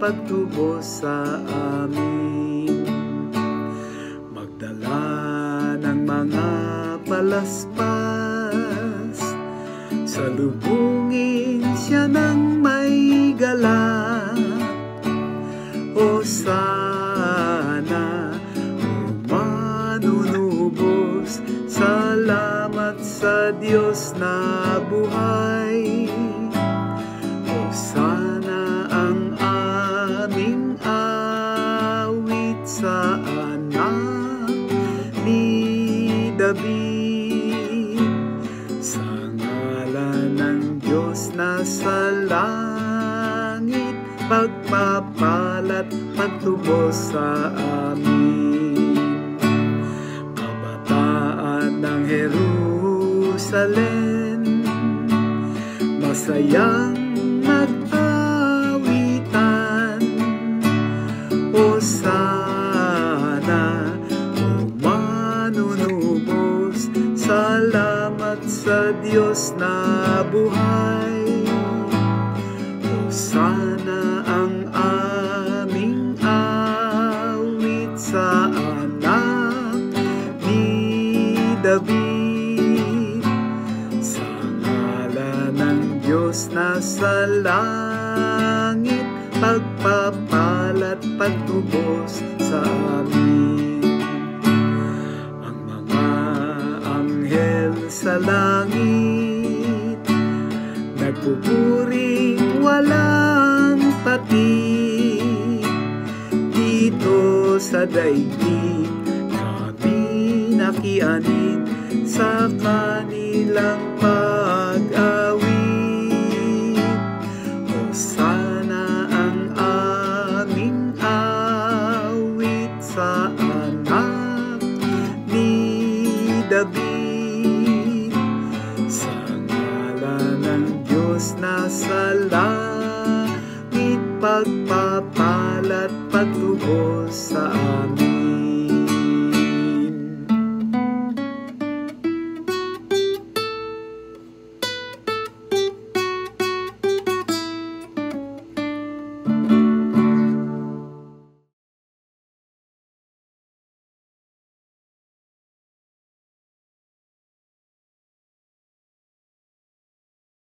pagtubos sa amin. Magdala ng mga palaspas, salubungin siya ng may galak. O sana, o manunubos, salamat sa Diyos na buhay. O sana ang aming awit sa anak ni David, sa ngalan ng Diyos na sa langit, pagpapalat, pagtubos sa amin. Kabataan ng Jerusalem, masayang mag-awitan. O sana, o manunubos, salamat sa Diyos na buhay. O sana ang aming awit sa anak ni David, sa ngalan ng Diyos na sa langit, pagpapalat, pagtubos sa amin. Ang mga anghel sa langit, nagpupuring walang pati. Dito sa daigdig kami nakianib sa kanilang pag-awit. O sana ang aming awit sa anak ni David, sa ngalan ng Diyos na sa langit, pagpapalat, pagtubos sa amin.